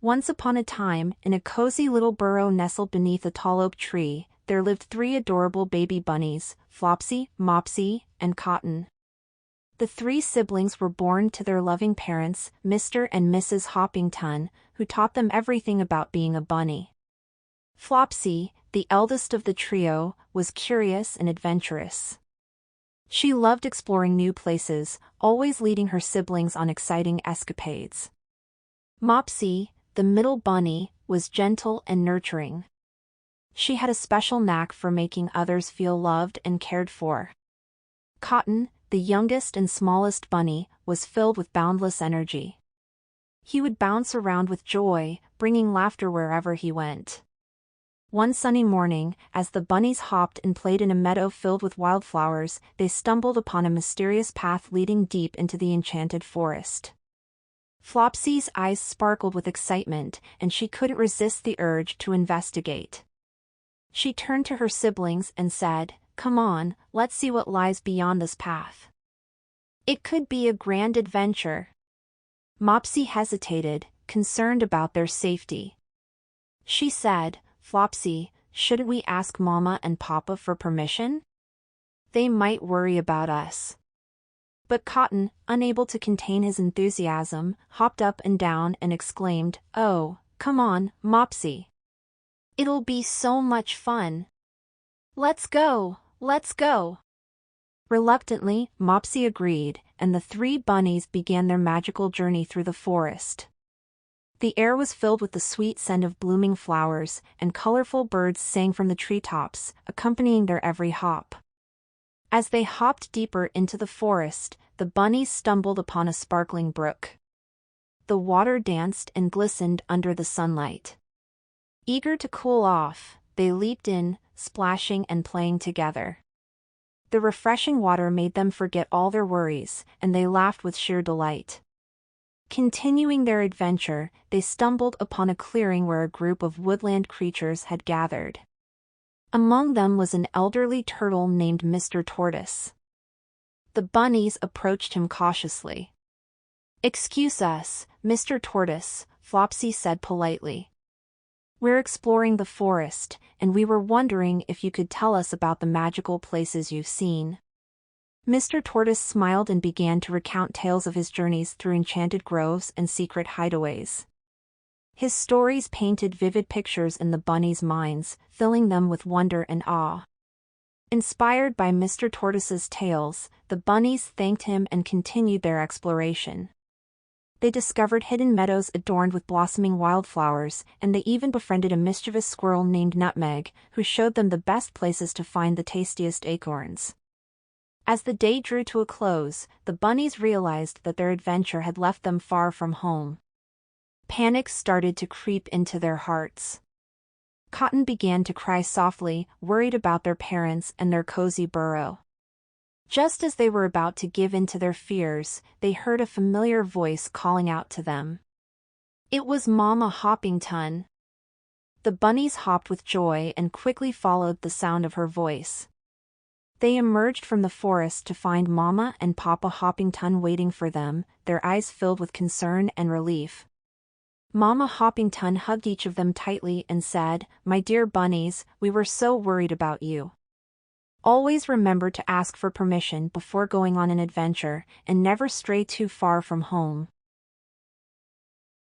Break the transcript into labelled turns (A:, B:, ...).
A: Once upon a time, in a cozy little burrow nestled beneath a tall oak tree, there lived three adorable baby bunnies, Flopsy, Mopsy, and Cotton. The three siblings were born to their loving parents, Mr. and Mrs. Hoppington, who taught them everything about being a bunny. Flopsy, the eldest of the trio, was curious and adventurous. She loved exploring new places, always leading her siblings on exciting escapades. Mopsy, the middle bunny, was gentle and nurturing. She had a special knack for making others feel loved and cared for. Cotton, the youngest and smallest bunny, was filled with boundless energy. He would bounce around with joy, bringing laughter wherever he went. One sunny morning, as the bunnies hopped and played in a meadow filled with wildflowers, they stumbled upon a mysterious path leading deep into the enchanted forest. Flopsy's eyes sparkled with excitement, and she couldn't resist the urge to investigate. She turned to her siblings and said, "Come on, let's see what lies beyond this path. It could be a grand adventure." Mopsy hesitated, concerned about their safety. She said, "Flopsy, shouldn't we ask Mama and Papa for permission? They might worry about us." But Cotton, unable to contain his enthusiasm, hopped up and down and exclaimed, "Oh, come on, Mopsy. It'll be so much fun. Let's go, let's go." Reluctantly, Mopsy agreed, and the three bunnies began their magical journey through the forest. The air was filled with the sweet scent of blooming flowers, and colorful birds sang from the treetops, accompanying their every hop. As they hopped deeper into the forest, the bunnies stumbled upon a sparkling brook. The water danced and glistened under the sunlight. Eager to cool off, they leaped in, splashing and playing together. The refreshing water made them forget all their worries, and they laughed with sheer delight. Continuing their adventure, they stumbled upon a clearing where a group of woodland creatures had gathered. Among them was an elderly turtle named Mr. Tortoise. The bunnies approached him cautiously. "Excuse us, Mr. Tortoise," Flopsy said politely. "We're exploring the forest, and we were wondering if you could tell us about the magical places you've seen." Mr. Tortoise smiled and began to recount tales of his journeys through enchanted groves and secret hideaways. His stories painted vivid pictures in the bunnies' minds, filling them with wonder and awe. Inspired by Mr. Tortoise's tales, the bunnies thanked him and continued their exploration. They discovered hidden meadows adorned with blossoming wildflowers, and they even befriended a mischievous squirrel named Nutmeg, who showed them the best places to find the tastiest acorns. As the day drew to a close, the bunnies realized that their adventure had left them far from home. Panic started to creep into their hearts. Cotton began to cry softly, worried about their parents and their cozy burrow. Just as they were about to give in to their fears, they heard a familiar voice calling out to them. It was Mama Hoppington. The bunnies hopped with joy and quickly followed the sound of her voice. They emerged from the forest to find Mama and Papa Hoppington waiting for them, their eyes filled with concern and relief. Mama Hoppington hugged each of them tightly and said, "My dear bunnies, we were so worried about you. Always remember to ask for permission before going on an adventure, and never stray too far from home."